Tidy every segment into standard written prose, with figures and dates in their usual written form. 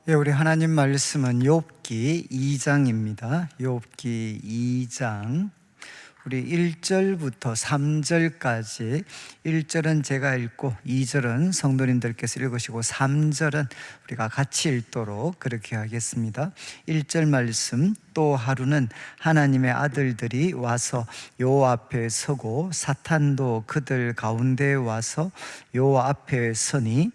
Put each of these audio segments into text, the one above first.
예, 우리 하나님 말씀은 욥기 2장입니다. 욥기 2장 우리 1절부터 3절까지 1절은 제가 읽고 2절은 성도님들께서 읽으시고 3절은 우리가 같이 읽도록 그렇게 하겠습니다. 1절 말씀, 또 하루는 하나님의 아들들이 와서 여호와 앞에 서고 사탄도 그들 가운데에 와서 여호와 앞에 서니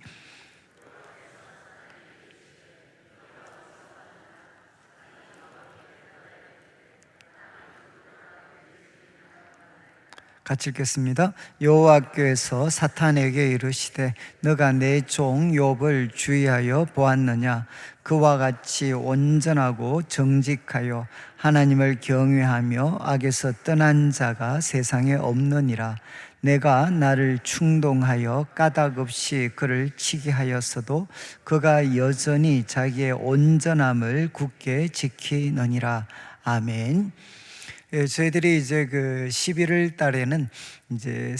같이 읽겠습니다. 여호와께서 사탄에게 이르시되 너가 내 종 욥을 주의하여 보았느냐? 그와 같이 온전하고 정직하여 하나님을 경외하며 악에서 떠난 자가 세상에 없느니라. 내가 나를 충동하여 까닭 없이 그를 치게 하였어도 그가 여전히 자기의 온전함을 굳게 지키느니라. 아멘. 예, 저희들이 이제 그 11월 달에는 이제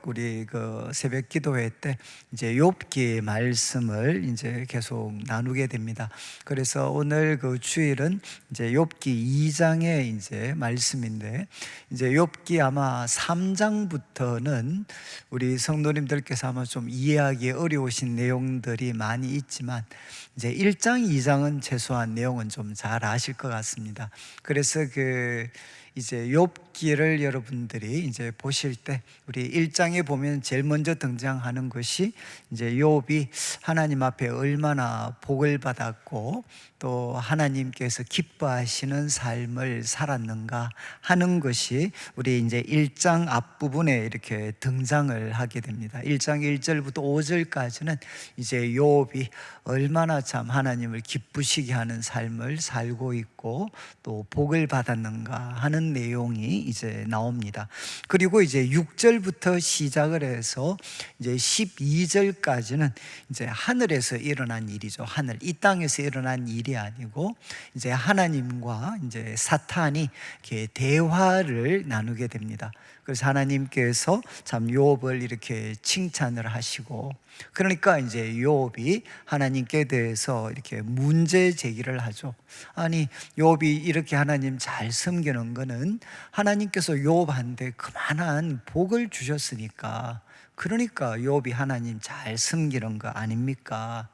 우리 그 새벽 기도회 때 이제 욥기 말씀을 이제 계속 나누게 됩니다. 그래서 오늘 그 주일은 이제 욥기 2장의 이제 말씀인데, 이제 욥기 아마 3장부터는 우리 성도님들께서 아마 좀 이해하기 어려우신 내용들이 많이 있지만, 이제 1장, 2장은 최소한 내용은 좀 잘 아실 것 같습니다. 그래서 이제 욥기를 여러분들이 이제 보실 때 우리 1장에 보면 제일 먼저 등장하는 것이 이제 욥이 하나님 앞에 얼마나 복을 받았고 또 하나님께서 기뻐하시는 삶을 살았는가 하는 것이 우리 이제 1장 앞부분에 이렇게 등장을 하게 됩니다. 1장 1절부터 5절까지는 이제 욥이 얼마나 참 하나님을 기쁘시게 하는 삶을 살고 있고 또 복을 받았는가 하는 내용이 이제 나옵니다. 그리고 이제 6절부터 시작을 해서 이제 12절까지는 이제 하늘에서 일어난 일이죠. 이 땅에서 일어난 일이 아니고 이제 하나님과 이제 사탄이 이렇게 대화를 나누게 됩니다. 그래서 하나님께서 참 욥을 이렇게 칭찬을 하시고, 그러니까 이제 욥이 하나님께 대해서 이렇게 문제 제기를 하죠. 아니, 욥이 이렇게 하나님 잘 섬기는 거는 하나님께서 욥한테 그만한 복을 주셨으니까, 그러니까 욥이 하나님 잘 섬기는 거 아닙니까?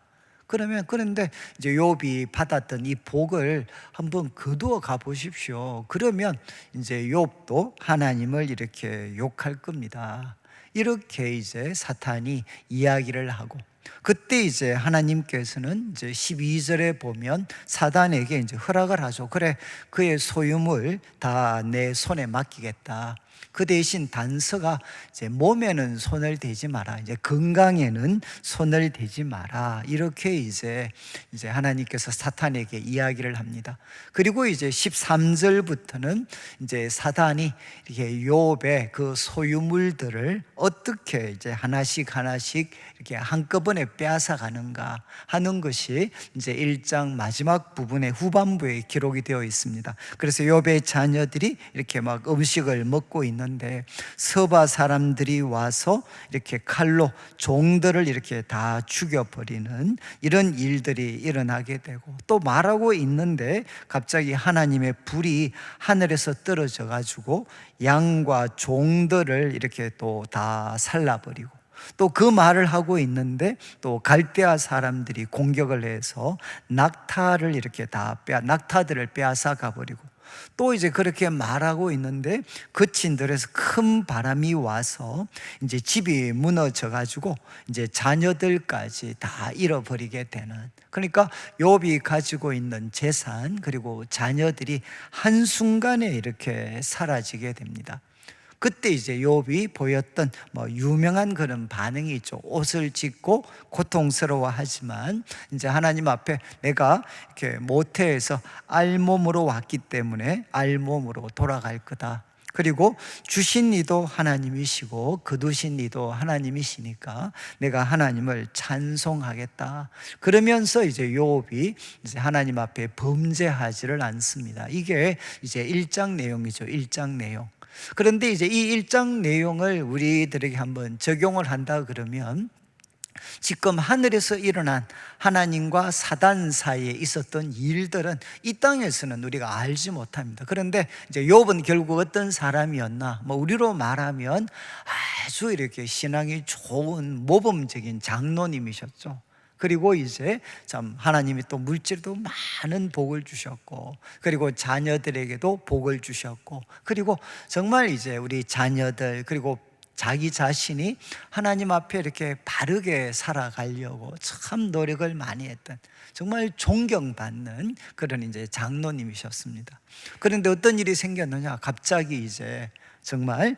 그런데 이제 욥이 받았던 이 복을 한번 거두어 가 보십시오. 그러면 이제 욥도 하나님을 이렇게 욕할 겁니다. 이렇게 이제 사탄이 이야기를 하고, 그때 이제 하나님께서는 이제 12절에 보면 사단에게 이제 허락을 하죠. 그래, 그의 소유물 다 내 손에 맡기겠다. 그 대신 단서가 이제 몸에는 손을 대지 마라. 이제 건강에는 손을 대지 마라. 이렇게 이제 하나님께서 사탄에게 이야기를 합니다. 그리고 이제 13절부터는 이제 사단이 이렇게 욥의 그 소유물들을 어떻게 이제 하나씩 이렇게 한꺼번에 빼앗아 가는가 하는 것이 이제 1장 마지막 부분의 후반부에 기록이 되어 있습니다. 그래서 욥의 자녀들이 이렇게 막 음식을 먹고 있는데 서바 사람들이 와서 이렇게 칼로 종들을 이렇게 다 죽여버리는 이런 일들이 일어나게 되고, 또 말하고 있는데 갑자기 하나님의 불이 하늘에서 떨어져 가지고 양과 종들을 이렇게 또 다 살라버리고, 또 그 말을 하고 있는데 또 갈대아 사람들이 공격을 해서 낙타들을 빼앗아 가버리고, 또 이제 그렇게 말하고 있는데 그친 들에서 큰 바람이 와서 이제 집이 무너져 가지고 이제 자녀들까지 다 잃어버리게 되는, 그러니까 욥이 가지고 있는 재산 그리고 자녀들이 한순간에 이렇게 사라지게 됩니다. 그때 이제 욥이 보였던 유명한 그런 반응이 있죠. 옷을 찢고 고통스러워하지만 이제 하나님 앞에 내가 이렇게 모태에서 알몸으로 왔기 때문에 알몸으로 돌아갈 거다. 그리고 주신 이도 하나님이시고 거두신 이도 하나님이시니까 내가 하나님을 찬송하겠다. 그러면서 이제 욥이 이제 하나님 앞에 범죄하지를 않습니다. 이게 이제 1장 내용이죠. 1장 내용. 그런데 이제 이 1장 내용을 우리들에게 한번 적용을 한다 그러면 지금 하늘에서 일어난 하나님과 사단 사이에 있었던 일들은 이 땅에서는 우리가 알지 못합니다. 그런데 이제 욥은 결국 어떤 사람이었나? 우리로 말하면 아주 이렇게 신앙이 좋은 모범적인 장로님이셨죠. 그리고 이제 참 하나님이 또 물질도 많은 복을 주셨고, 그리고 자녀들에게도 복을 주셨고, 그리고 정말 이제 우리 자녀들, 그리고 자기 자신이 하나님 앞에 이렇게 바르게 살아가려고 참 노력을 많이 했던, 정말 존경받는 그런 이제 장로님이셨습니다. 그런데 어떤 일이 생겼느냐? 갑자기 이제 정말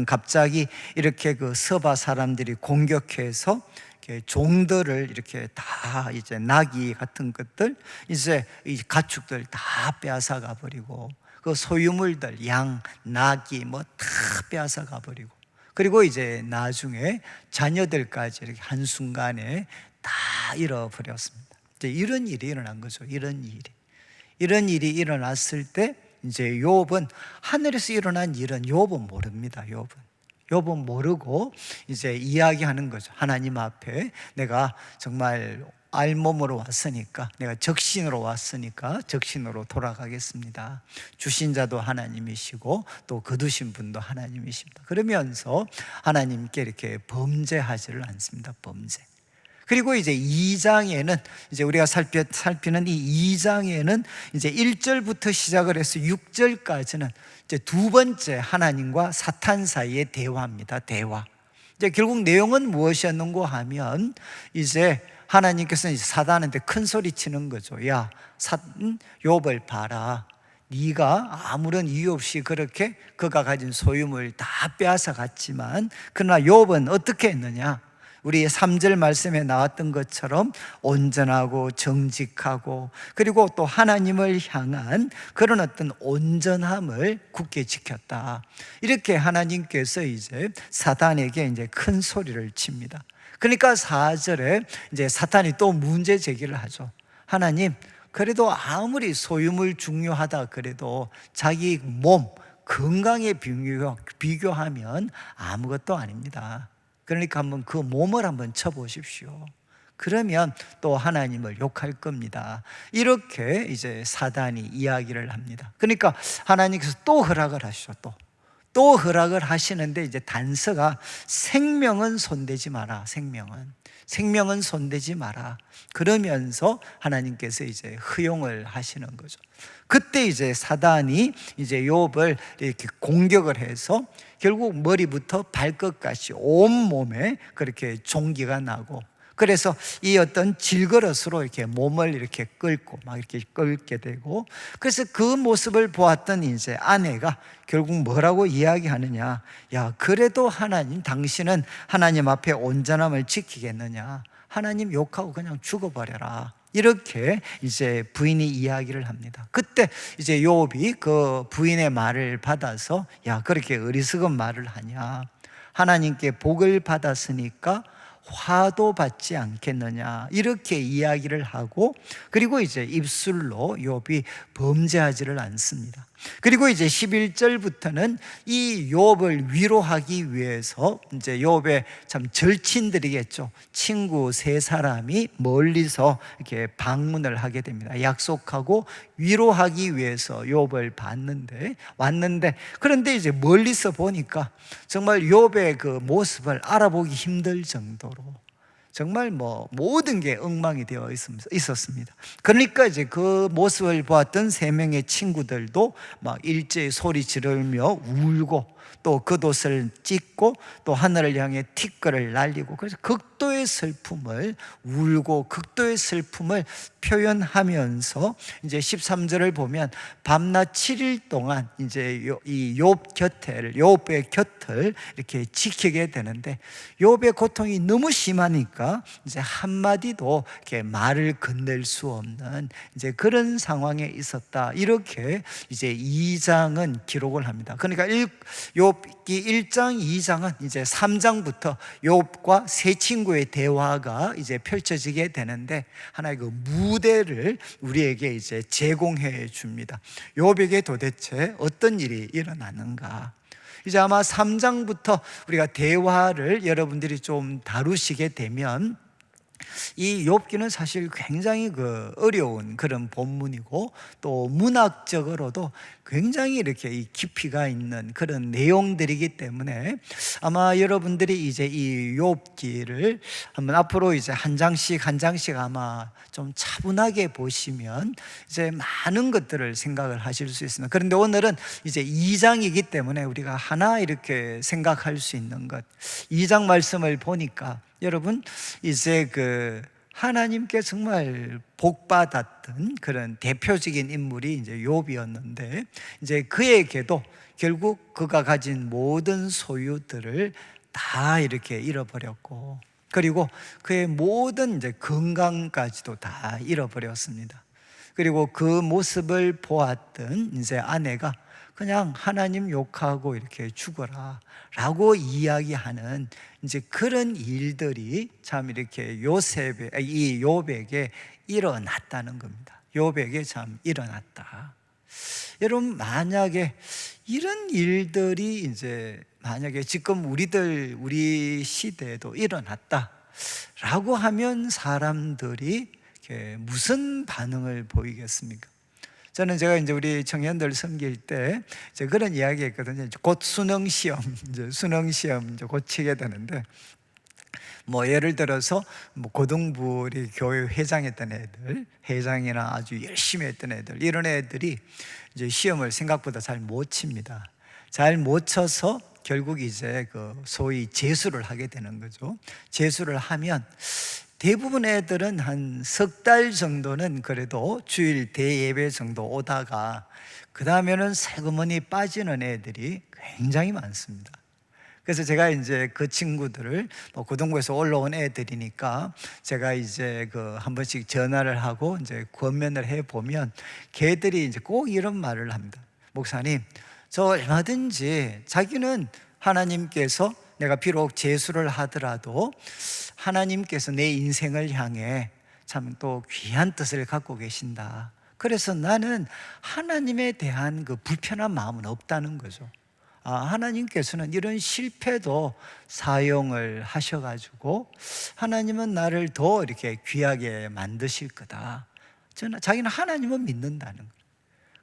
갑자기 이렇게 그 서바 사람들이 공격해서 이렇게 종들을 이렇게 다 이제 나귀 같은 것들, 이제 이 가축들 다 빼앗아가 버리고, 그 소유물들 양, 나귀 다 빼앗아가 버리고, 그리고 이제 나중에 자녀들까지 이렇게 한순간에 다 잃어버렸습니다. 이제 이런 일이 일어난 거죠. 이런 일이 일어났을 때 이제 욥은, 하늘에서 일어난 일은 욥은 모릅니다. 욥은 모르고 이제 이야기하는 거죠. 하나님 앞에 내가 정말 알몸으로 왔으니까, 내가 적신으로 왔으니까 적신으로 돌아가겠습니다. 주신 자도 하나님이시고 또 거두신 분도 하나님이십니다. 그러면서 하나님께 이렇게 범죄하지를 않습니다. 범죄. 그리고 이제 2장에는, 이제 우리가 살피는 이 2장에는 이제 1절부터 시작을 해서 6절까지는 이제 두 번째 하나님과 사탄 사이의 대화입니다. 대화. 이제 결국 내용은 무엇이었는고 하면, 이제 하나님께서 이제 사단한테 큰 소리 치는 거죠. 야, 욥을 봐라. 네가 아무런 이유 없이 그렇게 그가 가진 소유물 다 빼앗아 갔지만, 그러나 욥은 어떻게 했느냐? 우리 3절 말씀에 나왔던 것처럼 온전하고 정직하고, 그리고 또 하나님을 향한 그런 어떤 온전함을 굳게 지켰다. 이렇게 하나님께서 이제 사단에게 이제 큰 소리를 칩니다. 그러니까 4절에 이제 사탄이 또 문제 제기를 하죠. 하나님, 그래도 아무리 소유물 중요하다 그래도 자기 몸 건강에 비교하면 아무것도 아닙니다. 그러니까 한번 그 몸을 한번 쳐보십시오. 그러면 또 하나님을 욕할 겁니다. 이렇게 이제 사단이 이야기를 합니다. 그러니까 하나님께서 또 허락을 하시죠. 또 허락을 하시는데, 이제 단서가 생명은 손대지 마라. 생명은 손대지 마라. 그러면서 하나님께서 이제 허용을 하시는 거죠. 그때 이제 사단이 이제 욥을 이렇게 공격을 해서 결국 머리부터 발끝까지 온 몸에 그렇게 종기가 나고, 그래서 이 어떤 질그릇으로 이렇게 몸을 이렇게 끌고 막 이렇게 끌게 되고, 그래서 그 모습을 보았던 이제 아내가 결국 뭐라고 이야기하느냐? 야, 그래도 하나님, 당신은 하나님 앞에 온전함을 지키겠느냐? 하나님 욕하고 그냥 죽어버려라. 이렇게 이제 부인이 이야기를 합니다. 그때 이제 욥이 그 부인의 말을 받아서, 야, 그렇게 어리석은 말을 하냐? 하나님께 복을 받았으니까 화도 받지 않겠느냐, 이렇게 이야기를 하고, 그리고 이제 입술로 욥이 범죄하지를 않습니다. 그리고 이제 11절부터는 이 욥을 위로하기 위해서 이제 욥의 참 절친들이겠죠. 친구 세 사람이 멀리서 이렇게 방문을 하게 됩니다. 약속하고 위로하기 위해서 욥을 왔는데, 그런데 이제 멀리서 보니까 정말 욥의 그 모습을 알아보기 힘들 정도로 정말 모든 게 엉망이 되어 있었습니다. 그러니까 이제 그 모습을 보았던 세 명의 친구들도 막 일제히 소리 지르며 울고, 또 겉옷을 찢고, 또 하늘을 향해 티끌을 날리고, 그래서 극도의 슬픔을 울고 극도의 슬픔을 표현하면서 이제 13절을 보면 밤낮 7일 동안 이제 이 욥의 곁을 이렇게 지키게 되는데, 욥의 고통이 너무 심하니까 이제 한마디도 이렇게 말을 건넬 수 없는 이제 그런 상황에 있었다. 이렇게 이제 2장은 기록을 합니다. 그러니까 욥기 1장, 2장은 이제 3장부터 욥과 세 친구의 대화가 이제 펼쳐지게 되는데, 하나의 그 무대를 우리에게 이제 제공해 줍니다. 욥에게 도대체 어떤 일이 일어나는가? 이제 아마 3장부터 우리가 대화를 여러분들이 좀 다루시게 되면 이 욥기는 사실 굉장히 어려운 그런 본문이고, 또 문학적으로도 굉장히 이렇게 이 깊이가 있는 그런 내용들이기 때문에 아마 여러분들이 이제 이 욥기를 한번 앞으로 이제 한 장씩 한 장씩 아마 좀 차분하게 보시면 이제 많은 것들을 생각을 하실 수 있습니다. 그런데 오늘은 이제 2장이기 때문에 우리가 하나 이렇게 생각할 수 있는 것, 2장 말씀을 보니까 여러분, 이제 하나님께 정말 복받았던 그런 대표적인 인물이 이제 욥이었는데, 이제 그에게도 결국 그가 가진 모든 소유들을 다 이렇게 잃어버렸고, 그리고 그의 모든 이제 건강까지도 다 잃어버렸습니다. 그리고 그 모습을 보았던 이제 아내가 그냥 하나님 욕하고 이렇게 죽어라 라고 이야기하는 이제 그런 일들이 참 이렇게 이 욥에게 일어났다는 겁니다. 욥에게 참 일어났다. 여러분, 만약에 이런 일들이 이제 만약에 지금 우리 시대에도 일어났다 라고 하면 사람들이 이렇게 무슨 반응을 보이겠습니까? 저는 제가 이제 우리 청년들 섬길 때 이제 그런 이야기 했거든요. 곧 수능 시험, 이제 곧 치게 되는데, 뭐 예를 들어서 뭐 고등부 우리 교회 회장했던 애들, 회장이나 아주 열심히 했던 애들, 이런 애들이 이제 시험을 생각보다 잘 못 칩니다. 잘 못 쳐서 결국 이제 소위 재수를 하게 되는 거죠. 재수를 하면 대부분 애들은 한 석 달 정도는 그래도 주일 대예배 정도 오다가 그 다음에는 세그머니 빠지는 애들이 굉장히 많습니다. 그래서 제가 이제 그 친구들을 고등부에서 올라온 애들이니까 제가 이제 한 번씩 전화를 하고 이제 권면을 해 보면 걔들이 이제 꼭 이런 말을 합니다. 목사님, 저 얼마든지 자기는 하나님께서 내가 비록 재수를 하더라도 하나님께서 내 인생을 향해 참 또 귀한 뜻을 갖고 계신다. 그래서 나는 하나님에 대한 그 불편한 마음은 없다는 거죠. 하나님께서는 이런 실패도 사용을 하셔가지고 하나님은 나를 더 이렇게 귀하게 만드실 거다. 자기는 하나님은 믿는다는 거예요.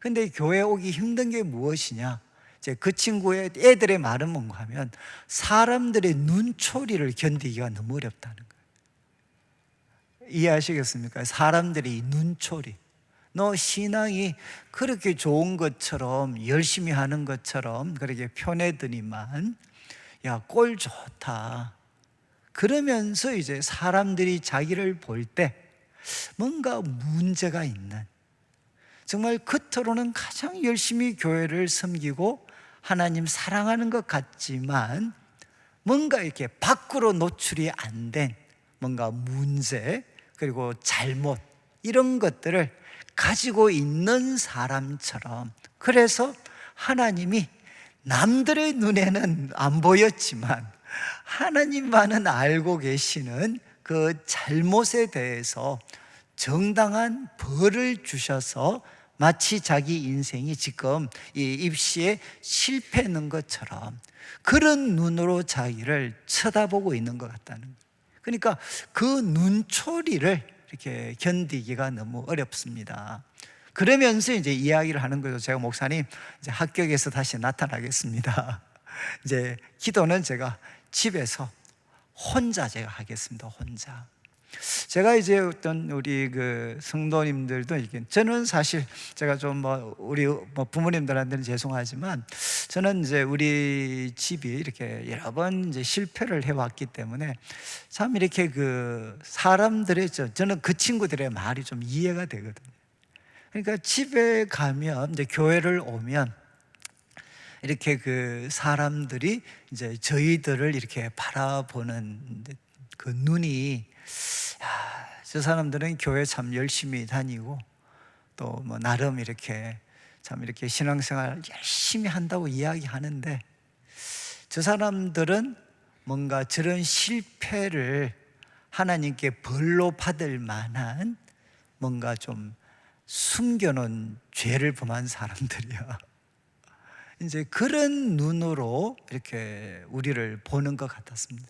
근데 교회 오기 힘든 게 무엇이냐? 이제 그 친구의 애들의 말은 뭔가 하면 사람들의 눈초리를 견디기가 너무 어렵다는 거예요. 이해하시겠습니까? 사람들의 눈초리. 너 신앙이 그렇게 좋은 것처럼 열심히 하는 것처럼 그렇게 편해드니만 야, 꼴 좋다. 그러면서 이제 사람들이 자기를 볼 때 뭔가 문제가 있는, 정말 겉으로는 가장 열심히 교회를 섬기고 하나님 사랑하는 것 같지만 뭔가 이렇게 밖으로 노출이 안 된 뭔가 문제, 그리고 잘못, 이런 것들을 가지고 있는 사람처럼, 그래서 하나님이 남들의 눈에는 안 보였지만 하나님만은 알고 계시는 그 잘못에 대해서 정당한 벌을 주셔서 마치 자기 인생이 지금 이 입시에 실패하는 것처럼 그런 눈으로 자기를 쳐다보고 있는 것 같다는 거예요. 그러니까 그 눈초리를 이렇게 견디기가 너무 어렵습니다. 그러면서 이제 이야기를 하는 거죠. 제가 목사님, 이제 합격해서 다시 나타나겠습니다. 이제 기도는 제가 집에서 혼자 제가 하겠습니다. 혼자. 제가 이제 어떤 우리 성도님들도 이게, 저는 사실 제가 좀 우리 부모님들한테는 죄송하지만 저는 이제 우리 집이 이렇게 여러 번 이제 실패를 해왔기 때문에 참 이렇게 사람들의 저는 그 친구들의 말이 좀 이해가 되거든요. 그러니까 집에 가면 이제 교회를 오면 이렇게 사람들이 이제 저희들을 이렇게 바라보는 그 눈이, 저 사람들은 교회 참 열심히 다니고 또 나름 이렇게 참 이렇게 신앙생활 열심히 한다고 이야기하는데, 저 사람들은 뭔가 저런 실패를 하나님께 벌로 받을 만한 뭔가 좀 숨겨놓은 죄를 범한 사람들이야. 이제 그런 눈으로 이렇게 우리를 보는 것 같았습니다.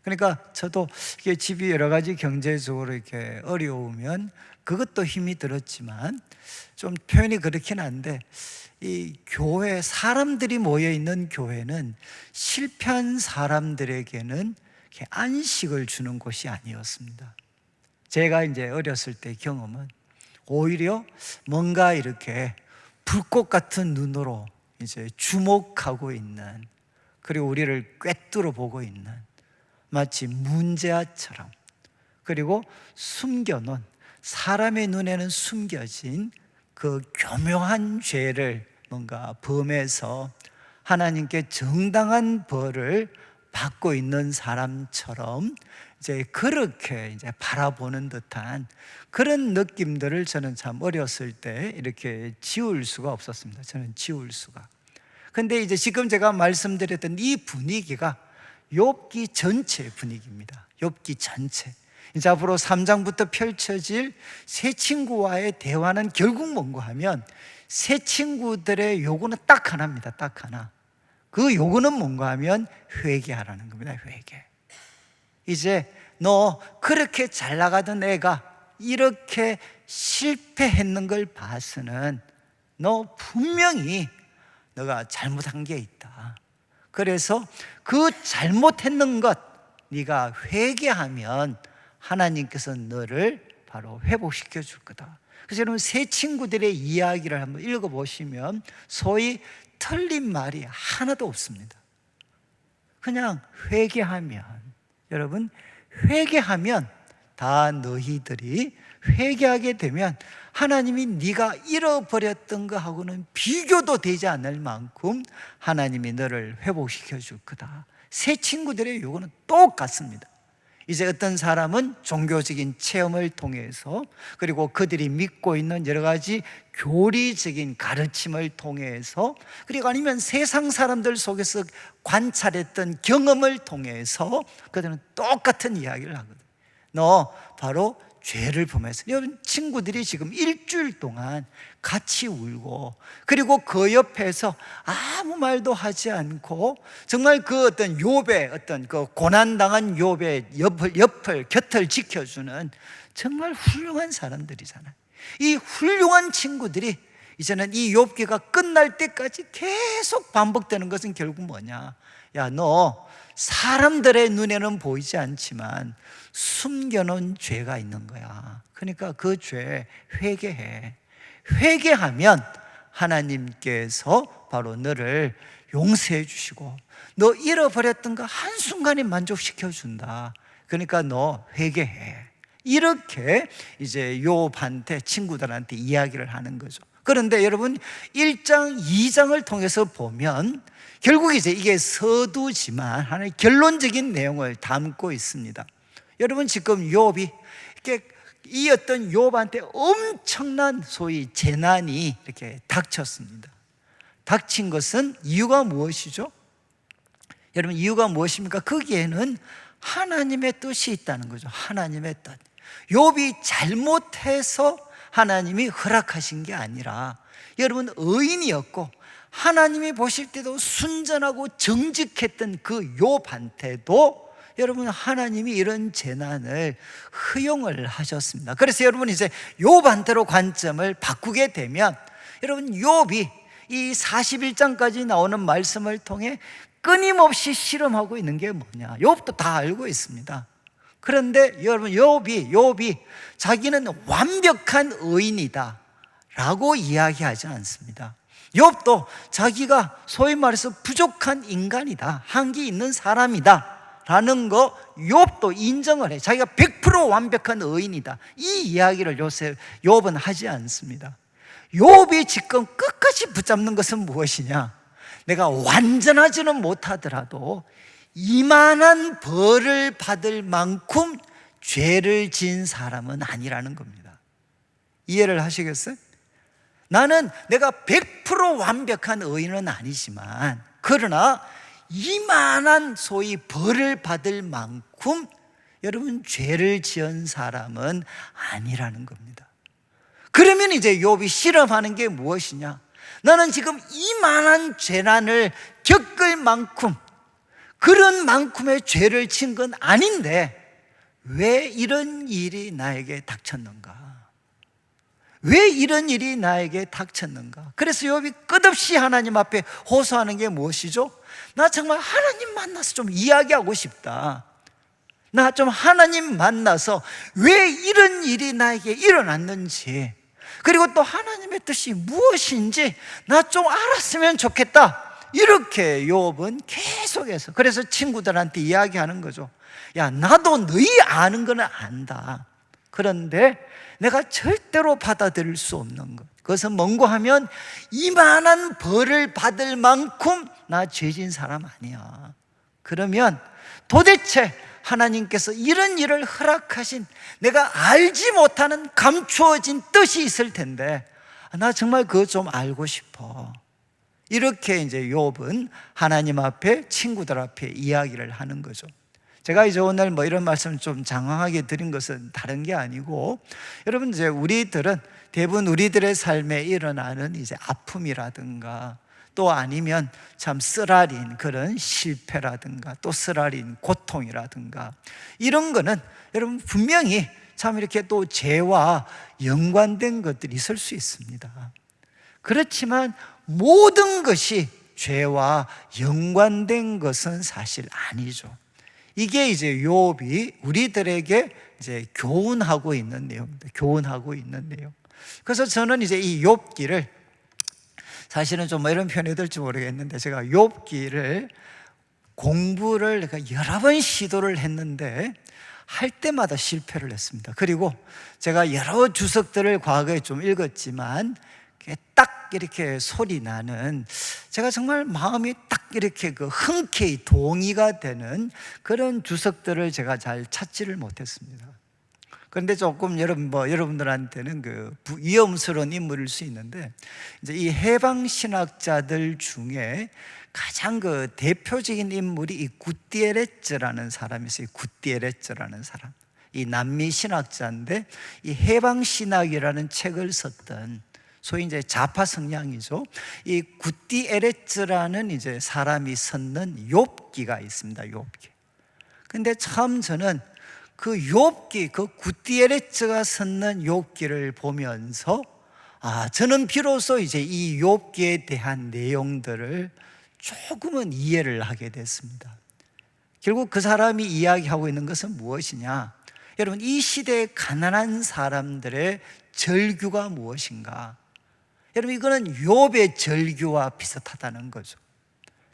그러니까 저도 이게 집이 여러 가지 경제적으로 이렇게 어려우면 그것도 힘이 들었지만, 좀 표현이 그렇긴 한데, 이 교회, 사람들이 모여 있는 교회는 실패한 사람들에게는 이렇게 안식을 주는 곳이 아니었습니다. 제가 이제 어렸을 때 경험은 오히려 뭔가 이렇게 불꽃 같은 눈으로 이제 주목하고 있는, 그리고 우리를 꿰뚫어 보고 있는, 마치 문제아처럼, 그리고 숨겨놓은, 사람의 눈에는 숨겨진 그 교묘한 죄를 뭔가 범해서 하나님께 정당한 벌을 받고 있는 사람처럼 이제 그렇게 이제 바라보는 듯한 그런 느낌들을 저는 참 어렸을 때 이렇게 지울 수가 없었습니다. 저는 지울 수가. 근데 이제 지금 제가 말씀드렸던 이 분위기가 욥기 전체 분위기입니다. 욥기 전체. 이제 앞으로 3장부터 펼쳐질 새 친구와의 대화는 결국 뭔가 하면, 새 친구들의 요구는 딱 하나입니다. 딱 하나. 그 요구는 뭔가 하면 회개하라는 겁니다. 회개. 이제 너 그렇게 잘 나가던 애가 이렇게 실패했는 걸 봐서는 너 분명히 너가 잘못한 게 있다. 그래서 그 잘못했는 것 네가 회개하면 하나님께서 너를 바로 회복시켜 줄 거다. 그래서 여러분, 새 친구들의 이야기를 한번 읽어보시면 소위 틀린 말이 하나도 없습니다. 그냥 회개하면, 여러분, 회개하면, 다 너희들이 회개하게 되면 하나님이 네가 잃어버렸던 것하고는 비교도 되지 않을 만큼 하나님이 너를 회복시켜 줄 거다. 새 친구들의 요구는 똑같습니다. 이제 어떤 사람은 종교적인 체험을 통해서, 그리고 그들이 믿고 있는 여러 가지 교리적인 가르침을 통해서, 그리고 아니면 세상 사람들 속에서 관찰했던 경험을 통해서 그들은 똑같은 이야기를 하거든요. 너 바로 죄를 범해서. 여러분, 친구들이 지금 일주일 동안 같이 울고, 그리고 그 옆에서 아무 말도 하지 않고 정말 그 어떤 욥의 어떤 그 고난당한 욥의 곁을 지켜주는 정말 훌륭한 사람들이잖아요. 이 훌륭한 친구들이 이제는 이 욥기가 끝날 때까지 계속 반복되는 것은 결국 뭐냐? 야, 너 사람들의 눈에는 보이지 않지만 숨겨놓은 죄가 있는 거야. 그러니까 그 죄 회개해. 회개하면 하나님께서 바로 너를 용서해 주시고 너 잃어버렸던 거 한순간에 만족시켜 준다. 그러니까 너 회개해. 이렇게 이제 욥한테, 친구들한테 이야기를 하는 거죠. 그런데 여러분, 1장, 2장을 통해서 보면 결국 이제 이게 서두지만 하나의 결론적인 내용을 담고 있습니다. 여러분, 지금 욥이 이렇게 이 어떤 욥한테 엄청난 소위 재난이 이렇게 닥쳤습니다. 닥친 것은 이유가 무엇이죠? 여러분, 이유가 무엇입니까? 거기에는 하나님의 뜻이 있다는 거죠. 하나님의 뜻. 욥이 잘못해서 하나님이 허락하신 게 아니라, 여러분, 의인이었고 하나님이 보실 때도 순전하고 정직했던 그 욥한테도 여러분, 하나님이 이런 재난을 허용을 하셨습니다. 그래서 여러분, 이제 욥한테로 관점을 바꾸게 되면, 여러분, 욥이 이 41장까지 나오는 말씀을 통해 끊임없이 실험하고 있는 게 뭐냐? 욥도 다 알고 있습니다. 그런데 여러분, 욥이 자기는 완벽한 의인이다 라고 이야기하지 않습니다. 욥도 자기가 소위 말해서 부족한 인간이다, 한계 있는 사람이다 라는 거 욥도 인정을 해. 자기가 100% 완벽한 의인이다, 이 이야기를 욥은 하지 않습니다. 욥이 지금 끝까지 붙잡는 것은 무엇이냐? 내가 완전하지는 못하더라도 이만한 벌을 받을 만큼 죄를 지은 사람은 아니라는 겁니다. 이해를 하시겠어요? 나는 내가 100% 완벽한 의인은 아니지만, 그러나 이만한 소위 벌을 받을 만큼 여러분 죄를 지은 사람은 아니라는 겁니다. 그러면 이제 욥이 실험하는 게 무엇이냐? 나는 지금 이만한 재난을 겪을 만큼, 그런 만큼의 죄를 진 건 아닌데 왜 이런 일이 나에게 닥쳤는가? 왜 이런 일이 나에게 닥쳤는가? 그래서 욥이 끝없이 하나님 앞에 호소하는 게 무엇이죠? 나 정말 하나님 만나서 좀 이야기하고 싶다. 나 좀 하나님 만나서 왜 이런 일이 나에게 일어났는지, 그리고 또 하나님의 뜻이 무엇인지 나 좀 알았으면 좋겠다. 이렇게 욥은 계속해서, 그래서 친구들한테 이야기하는 거죠. 야, 나도 너희 아는 거는 안다. 그런데 내가 절대로 받아들일 수 없는 것, 그것은 뭔고 하면 이만한 벌을 받을 만큼 나 죄진 사람 아니야. 그러면 도대체 하나님께서 이런 일을 허락하신, 내가 알지 못하는 감추어진 뜻이 있을 텐데 나 정말 그거 좀 알고 싶어. 이렇게 이제 욥은 하나님 앞에, 친구들 앞에 이야기를 하는 거죠. 제가 이제 오늘 뭐 이런 말씀을 좀 장황하게 드린 것은 다른 게 아니고, 여러분 이제 우리들은 대부분 우리들의 삶에 일어나는 이제 아픔이라든가, 또 아니면 참 쓰라린 그런 실패라든가, 또 쓰라린 고통이라든가, 이런 거는 여러분 분명히 참 이렇게 또 죄와 연관된 것들이 있을 수 있습니다. 그렇지만 모든 것이 죄와 연관된 것은 사실 아니죠. 이게 이제 욥이 우리들에게 이제 교훈하고 있는 내용입니다. 교훈하고 있는 내용. 그래서 저는 이제 이 욥기를, 사실은 좀 뭐 이런 표현이 될지 모르겠는데, 제가 욥기를 공부를 내가 여러 번 시도를 했는데 할 때마다 실패를 했습니다. 그리고 제가 여러 주석들을 과거에 좀 읽었지만 딱 이렇게 소리 나는, 제가 정말 마음이 딱 이렇게 그 흔쾌히 동의가 되는 그런 주석들을 제가 잘 찾지를 못했습니다. 그런데 조금 여러분들한테는 그 위험스러운 인물일 수 있는데, 이제 이 해방 신학자들 중에 가장 그 대표적인 인물이 이 구티에레츠라는 사람이 있어요. 구티에레츠라는 사람. 이 남미 신학자인데 이 해방 신학이라는 책을 썼던, 소위 이제 좌파 성향이죠. 이 구티에레츠라는 이제 사람이 썼는 욥기가 있습니다. 욥기. 근데 참 저는 그 욥기, 그 구티에레츠가 썼는 욥기를 보면서 저는 비로소 이제 이 욥기에 대한 내용들을 조금은 이해를 하게 됐습니다. 결국 그 사람이 이야기하고 있는 것은 무엇이냐? 여러분, 이 시대의 가난한 사람들의 절규가 무엇인가? 여러분, 이거는 욥의 절규와 비슷하다는 거죠.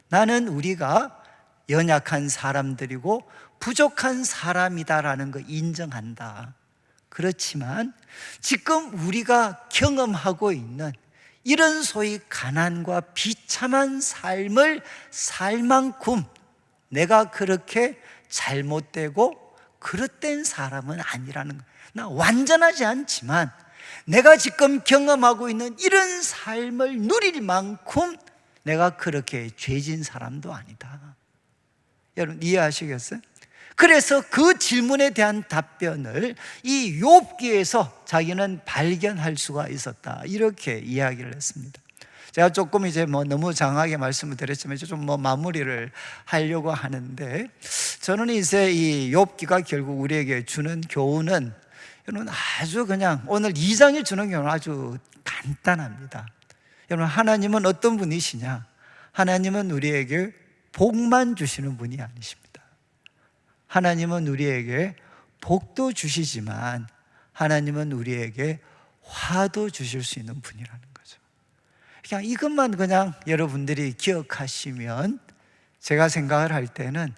나는 우리가 연약한 사람들이고 부족한 사람이다라는 거 인정한다. 그렇지만 지금 우리가 경험하고 있는 이런 소위 가난과 비참한 삶을 살 만큼 내가 그렇게 잘못되고 그릇된 사람은 아니라는 거예요. 나 완전하지 않지만 내가 지금 경험하고 있는 이런 삶을 누릴 만큼 내가 그렇게 죄진 사람도 아니다. 여러분 이해하시겠어요? 그래서 그 질문에 대한 답변을 이 욥기에서 자기는 발견할 수가 있었다. 이렇게 이야기를 했습니다. 제가 조금 이제 너무 장하게 말씀을 드렸지만 이제 좀 마무리를 하려고 하는데, 저는 이제 이 욥기가 결국 우리에게 주는 교훈은, 여러분 아주 그냥 오늘 2장이 주는 교훈은 아주 간단합니다. 여러분, 하나님은 어떤 분이시냐? 하나님은 우리에게 복만 주시는 분이 아니십니다. 하나님은 우리에게 복도 주시지만 하나님은 우리에게 화도 주실 수 있는 분이라는 거죠. 그냥 이것만 그냥 여러분들이 기억하시면 제가 생각을 할 때는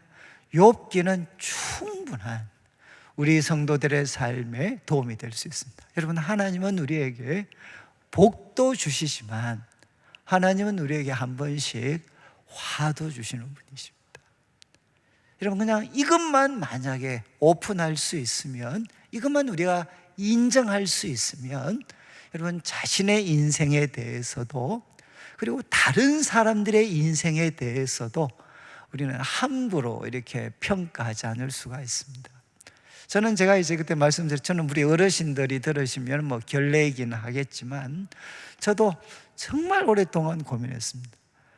욥기는 충분한 우리 성도들의 삶에 도움이 될 수 있습니다. 여러분, 하나님은 우리에게 복도 주시지만 하나님은 우리에게 한 번씩 화도 주시는 분이십니다. 여러분, 그냥 이것만 만약에 오픈할 수 있으면, 이것만 우리가 인정할 수 있으면, 여러분 자신의 인생에 대해서도 그리고 다른 사람들의 인생에 대해서도 우리는 함부로 이렇게 평가하지 않을 수가 있습니다. 저는 제가 이제 그때 말씀드렸죠. 우리 어르신들이 들으시면 결례이긴 하겠지만 저도 정말 오랫동안 고민했습니다.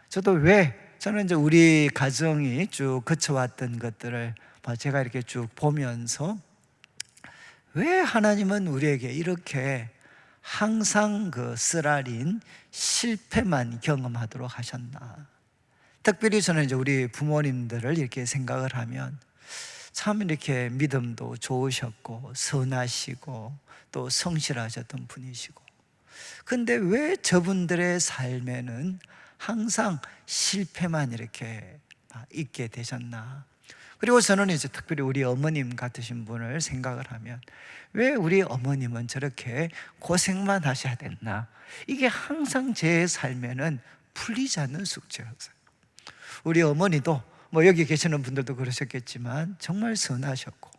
저도 왜 저는 이제 우리 가정이 쭉 거쳐왔던 것들을 제가 이렇게 쭉 보면서 왜 하나님은 우리에게 이렇게 항상 그 쓰라린 실패만 경험하도록 하셨나. 특별히 저는 이제 우리 부모님들을 이렇게 생각을 하면 참 이렇게 믿음도 좋으셨고 선하시고 또 성실하셨던 분이시고, 근데 왜 저분들의 삶에는 항상 실패만 이렇게 있게 되셨나. 그리고 저는 이제 특별히 우리 어머님 같으신 분을 생각을 하면 왜 우리 어머님은 저렇게 고생만 하셔야 됐나. 이게 항상 제 삶에는 풀리지 않는 숙제였어요. 우리 어머니도 뭐 여기 계시는 분들도 그러셨겠지만 정말 선하셨고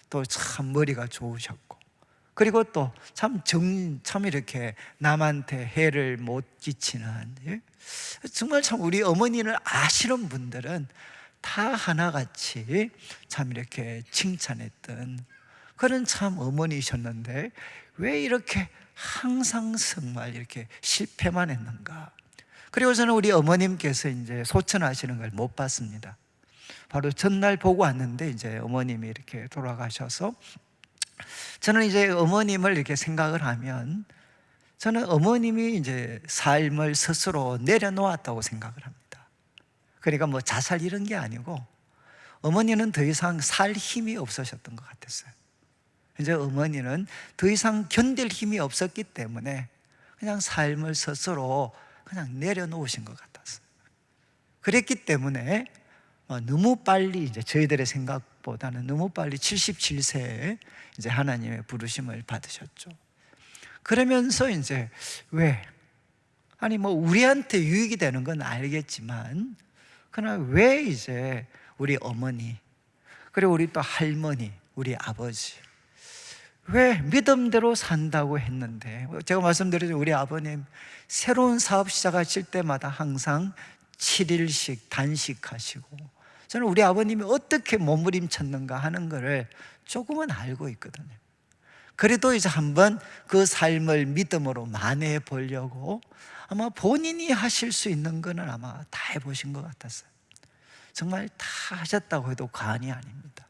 또 참 머리가 좋으셨고, 그리고 또 참 이렇게 남한테 해를 못 끼치는, 예? 정말 참 우리 어머니를 아시는 분들은 다 하나같이 참 이렇게 칭찬했던 그런 참 어머니셨는데 왜 이렇게 항상 정말 이렇게 실패만 했는가. 그리고 저는 우리 어머님께서 이제 소천하시는 걸 못 봤습니다. 바로 전날 보고 왔는데 이제 어머님이 이렇게 돌아가셔서 저는 이제 어머님을 이렇게 생각을 하면 저는 어머님이 이제 삶을 스스로 내려놓았다고 생각을 합니다. 그러니까 뭐 자살 이런 게 아니고 어머니는 더 이상 살 힘이 없으셨던 것 같았어요. 이제 어머니는 더 이상 견딜 힘이 없었기 때문에 그냥 삶을 스스로 그냥 내려놓으신 것 같았어요. 그랬기 때문에 너무 빨리 이제 저희들의 생각보다는 너무 빨리 77세에 이제 하나님의 부르심을 받으셨죠. 그러면서 이제 아니 뭐 우리한테 유익이 되는 건 알겠지만 그러나 왜 이제 우리 어머니 그리고 우리 또 할머니, 우리 아버지 왜 믿음대로 산다고 했는데, 제가 말씀드렸죠. 우리 아버님 새로운 사업 시작하실 때마다 항상 7일씩 단식하시고, 저는 우리 아버님이 어떻게 몸부림쳤는가 하는 것을 조금은 알고 있거든요. 그래도 이제 한번 그 삶을 믿음으로 만회해 보려고 아마 본인이 하실 수 있는 거는 아마 다 해보신 것 같았어요. 정말 다 하셨다고 해도 과언이 아닙니다.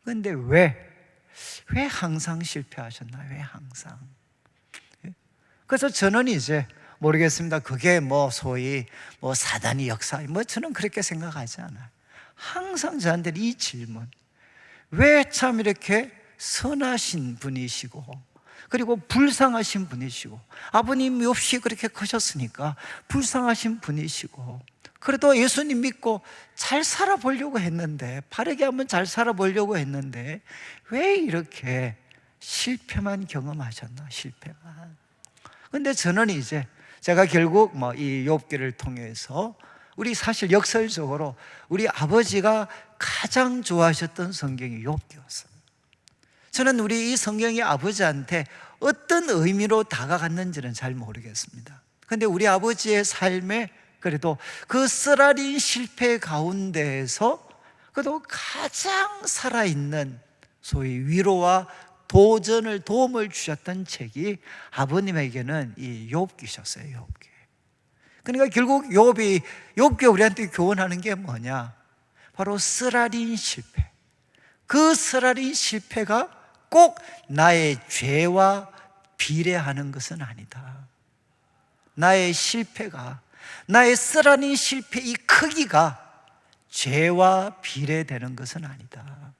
그런데 왜 항상 실패하셨나요? 왜 항상? 그래서 저는 이제 모르겠습니다. 그게 뭐 소위 뭐 사단이 역사, 뭐 저는 그렇게 생각하지 않아요. 항상 저한테 이 질문, 왜 참 이렇게 선하신 분이시고 그리고 불쌍하신 분이시고, 아버님이 없이 그렇게 크셨으니까 불쌍하신 분이시고, 그래도 예수님 믿고 잘 살아보려고 했는데, 바르게 한번 잘 살아보려고 했는데 왜 이렇게 실패만 경험하셨나. 실패만. 근데 저는 이제 제가 결국 뭐 이 욥기를 통해서 우리 사실 역설적으로 우리 아버지가 가장 좋아하셨던 성경이 욥기였어요. 저는 우리 이 성경이 아버지한테 어떤 의미로 다가갔는지는 잘 모르겠습니다. 근데 우리 아버지의 삶에 그래도 그 쓰라린 실패 가운데에서 그래도 가장 살아있는 소위 위로와 도움을 주셨던 책이 아버님에게는 이 욥기셨어요. 욥기. 그러니까 결국 욥기 우리한테 교훈하는 게 뭐냐? 바로 쓰라린 실패. 그 쓰라린 실패가 꼭 나의 죄와 비례하는 것은 아니다. 나의 실패가, 나의 쓰라린 실패 이 크기가 죄와 비례되는 것은 아니다.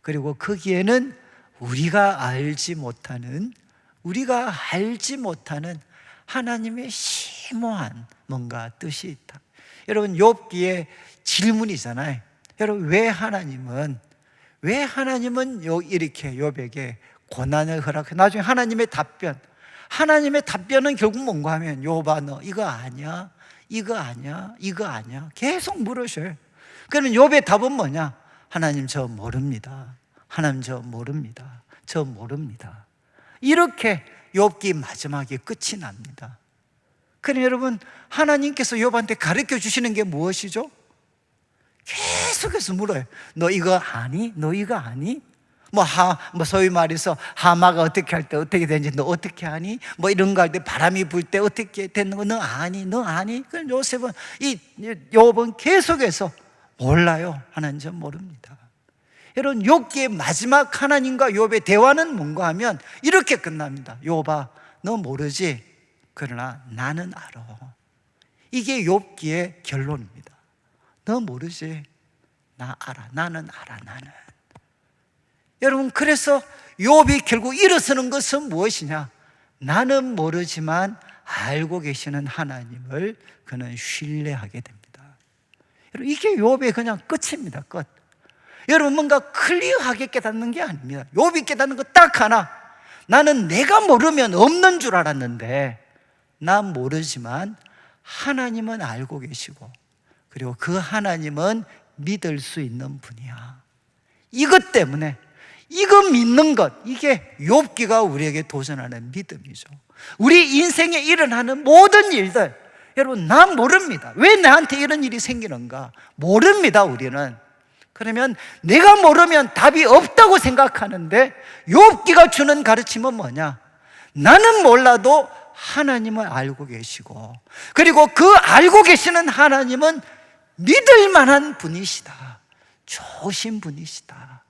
그리고 거기에는 우리가 알지 못하는 하나님의 심오한 뭔가 뜻이 있다. 여러분, 욥기의 질문이잖아요. 여러분, 왜 하나님은 이렇게 욥에게 고난을 허락해? 나중에 하나님의 답변은 결국 뭔가 하면, 욥아 너 이거 아니야? 계속 물으셔요. 그러면 욥의 답은 뭐냐? 하나님 저 모릅니다. 이렇게 욥기 마지막에 끝이 납니다. 그럼 여러분, 하나님께서 욥한테 가르쳐 주시는 게 무엇이죠? 계속해서 물어요. 너 이거 아니? 소위 말해서 하마가 어떻게 할 때 어떻게 되는지 너 어떻게 아니? 뭐 이런 거 할 때 바람이 불 때 어떻게 되는 거 너 아니? 너 아니? 그럼 요셉은 욥은 계속해서 몰라요. 하나님 모릅니다. 여러분, 욥기의 마지막 하나님과 욥의 대화는 뭔가 하면 이렇게 끝납니다. 욥아, 너 모르지? 그러나 나는 알아. 이게 욥기의 결론입니다. 너 모르지? 나 알아. 나는 알아. 나는. 여러분, 그래서 욥이 결국 일어서는 것은 무엇이냐? 나는 모르지만 알고 계시는 하나님을 그는 신뢰하게 됩니다. 여러분, 이게 욥의 그냥 끝입니다. 끝. 여러분, 뭔가 클리어하게 깨닫는 게 아닙니다. 욥이 깨닫는 거 딱 하나. 나는 내가 모르면 없는 줄 알았는데 난 모르지만 하나님은 알고 계시고, 그리고 그 하나님은 믿을 수 있는 분이야. 이것 때문에, 이거 믿는 것, 이게 욥기가 우리에게 도전하는 믿음이죠. 우리 인생에 일어나는 모든 일들, 여러분, 난 모릅니다. 왜 나한테 이런 일이 생기는가? 모릅니다, 우리는. 그러면 내가 모르면 답이 없다고 생각하는데 욥기가 주는 가르침은 뭐냐? 나는 몰라도 하나님을 알고 계시고, 그리고 그 알고 계시는 하나님은 믿을 만한 분이시다, 좋으신 분이시다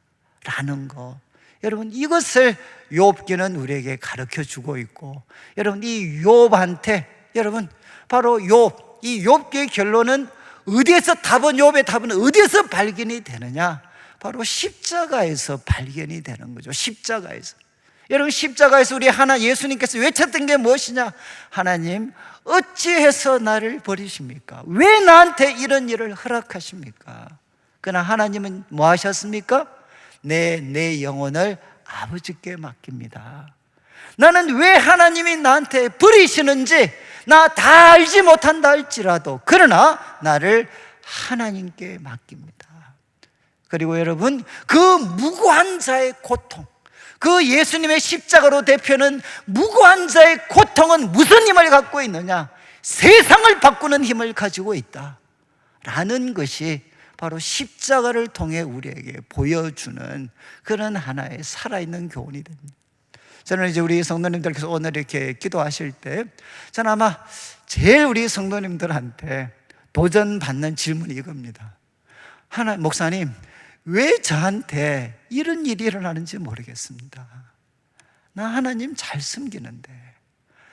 라는 거, 여러분, 이것을 욥기는 우리에게 가르쳐 주고 있고, 여러분, 이 욥한테, 여러분, 바로 욥, 이 욥기의 결론은 어디에서 욥의 답은 어디에서 발견이 되느냐? 바로 십자가에서 발견이 되는 거죠. 십자가에서. 여러분, 십자가에서 우리 예수님께서 외쳤던 게 무엇이냐? 하나님, 어찌해서 나를 버리십니까? 왜 나한테 이런 일을 허락하십니까? 그러나 하나님은 뭐 하셨습니까? 내 영혼을 아버지께 맡깁니다. 나는 왜 하나님이 나한테 버리시는지 나 다 알지 못한다 할지라도, 그러나 나를 하나님께 맡깁니다. 그리고 여러분, 그 무고한 자의 고통, 그 예수님의 십자가로 대표하는 무고한 자의 고통은 무슨 힘을 갖고 있느냐? 세상을 바꾸는 힘을 가지고 있다 라는 것이 바로 십자가를 통해 우리에게 보여주는 그런 하나의 살아있는 교훈이 됩니다. 저는 이제 우리 성도님들께서 오늘 이렇게 기도하실 때, 저는 아마 제일 우리 성도님들한테 도전받는 질문이 이겁니다. 목사님, 왜 저한테 이런 일이 일어나는지 모르겠습니다. 나 하나님 잘 섬기는데,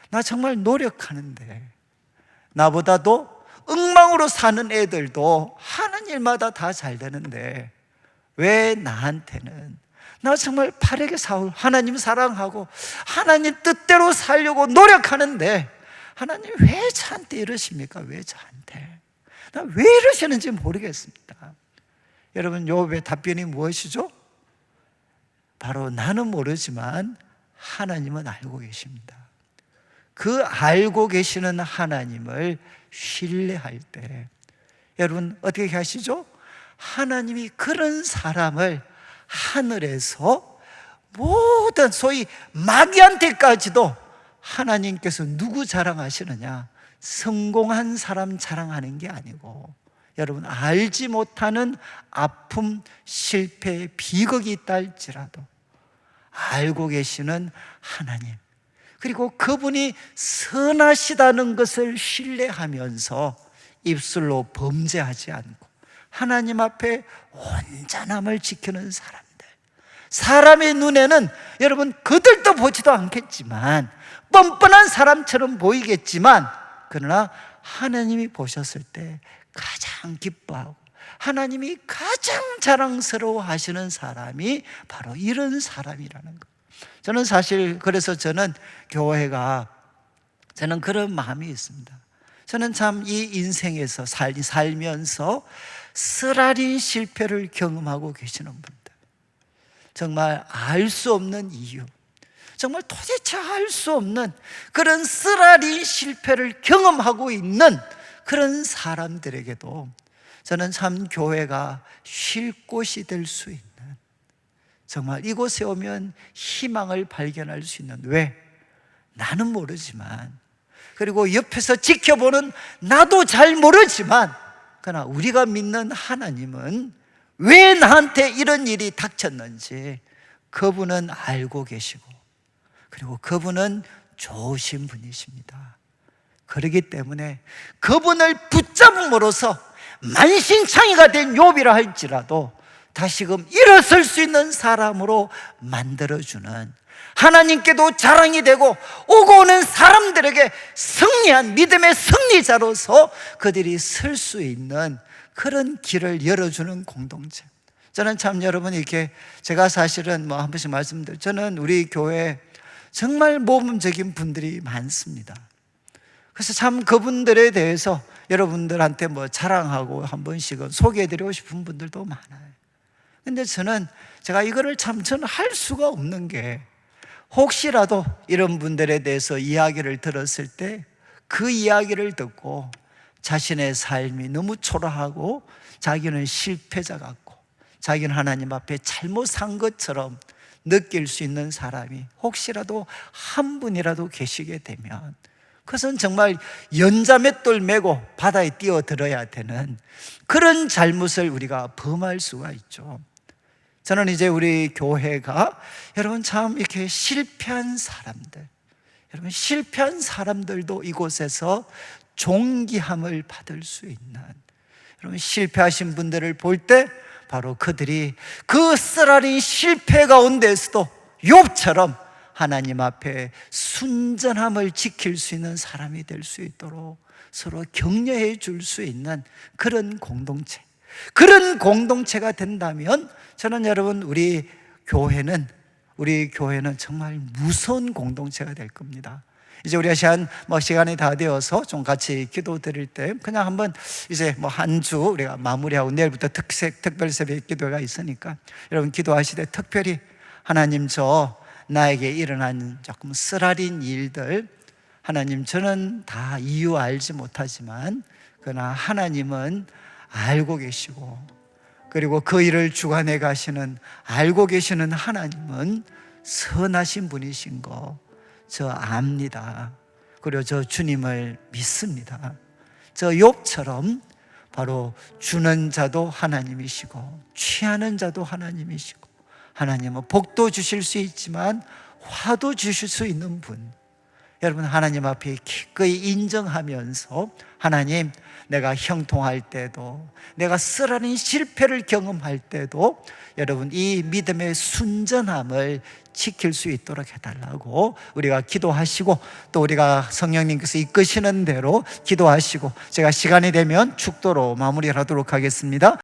나 정말 노력하는데, 나보다도 엉망으로 사는 애들도 하는 일마다 다 잘 되는데 왜 나한테는, 나 정말 바르게 하나님 사랑하고 하나님 뜻대로 살려고 노력하는데 하나님 왜 저한테 이러십니까? 왜 저한테? 나 왜 이러시는지 모르겠습니다. 여러분, 욥의 답변이 무엇이죠? 바로 나는 모르지만 하나님은 알고 계십니다. 그 알고 계시는 하나님을 신뢰할 때 여러분 어떻게 하시죠? 하나님이 그런 사람을 하늘에서 모든 소위 마귀한테까지도 하나님께서 누구 자랑하시느냐? 성공한 사람 자랑하는 게 아니고, 여러분, 알지 못하는 아픔, 실패, 비극이 있다 할지라도 알고 계시는 하나님, 그리고 그분이 선하시다는 것을 신뢰하면서 입술로 범죄하지 않고 하나님 앞에 온전함을 지키는 사람들, 사람의 눈에는 여러분 그들도 보지도 않겠지만 뻔뻔한 사람처럼 보이겠지만, 그러나 하나님이 보셨을 때 가장 기뻐하고 하나님이 가장 자랑스러워 하시는 사람이 바로 이런 사람이라는 것. 저는 사실 그래서 저는 교회가, 저는 그런 마음이 있습니다. 저는 참 이 인생에서 살면서 쓰라린 실패를 경험하고 계시는 분들, 정말 알 수 없는 이유, 정말 도대체 알 수 없는 그런 쓰라린 실패를 경험하고 있는 그런 사람들에게도 저는 참 교회가 쉴 곳이 될 수 있는, 정말 이곳에 오면 희망을 발견할 수 있는, 왜? 나는 모르지만, 그리고 옆에서 지켜보는 나도 잘 모르지만, 그러나 우리가 믿는 하나님은 왜 나한테 이런 일이 닥쳤는지 그분은 알고 계시고, 그리고 그분은 좋으신 분이십니다. 그렇기 때문에 그분을 붙잡음으로써 만신창이가 된 욥이라 할지라도 다시금 일어설 수 있는 사람으로 만들어주는, 하나님께도 자랑이 되고 오고 오는 사람들에게 승리한 믿음의 승리자로서 그들이 설 수 있는 그런 길을 열어주는 공동체. 저는 참 여러분, 이렇게 제가 사실은 한 번씩 말씀드려, 저는 우리 교회에 정말 모범적인 분들이 많습니다. 그래서 참 그분들에 대해서 여러분들한테 자랑하고 한 번씩은 소개해드리고 싶은 분들도 많아요. 근데 제가 이거를 저는 할 수가 없는 게, 혹시라도 이런 분들에 대해서 이야기를 들었을 때 그 이야기를 듣고 자신의 삶이 너무 초라하고 자기는 실패자 같고 자기는 하나님 앞에 잘못 산 것처럼 느낄 수 있는 사람이 혹시라도 한 분이라도 계시게 되면, 그것은 정말 연자맷돌 메고 바다에 뛰어들어야 되는 그런 잘못을 우리가 범할 수가 있죠. 저는 이제 우리 교회가 여러분 참 이렇게 실패한 사람들, 여러분 실패한 사람들도 이곳에서 존귀함을 받을 수 있는, 여러분 실패하신 분들을 볼 때 바로 그들이 그 쓰라린 실패 가운데서도 욥처럼 하나님 앞에 순전함을 지킬 수 있는 사람이 될 수 있도록 서로 격려해 줄 수 있는 그런 공동체, 그런 공동체가 된다면 저는 여러분 우리 교회는 정말 무서운 공동체가 될 겁니다. 이제 우리가 시간이 다 되어서 좀 같이 기도 드릴 때 그냥 한번 이제 한 주 우리가 마무리하고 내일부터 특별 새벽 기도가 있으니까 여러분 기도하시되, 특별히 하나님, 나에게 일어난 조금 쓰라린 일들, 하나님 저는 다 이유 알지 못하지만 그러나 하나님은 알고 계시고, 그리고 그 일을 주관해 가시는 알고 계시는 하나님은 선하신 분이신 거 저 압니다. 그리고 저 주님을 믿습니다. 저 욥처럼 바로 주는 자도 하나님이시고 취하는 자도 하나님이시고, 하나님은 복도 주실 수 있지만 화도 주실 수 있는 분, 여러분 하나님 앞에 기꺼이 인정하면서, 하나님 내가 형통할 때도, 내가 쓰라린 실패를 경험할 때도 여러분 이 믿음의 순전함을 지킬 수 있도록 해달라고 우리가 기도하시고, 또 우리가 성령님께서 이끄시는 대로 기도하시고, 제가 시간이 되면 축도로 마무리를 하도록 하겠습니다.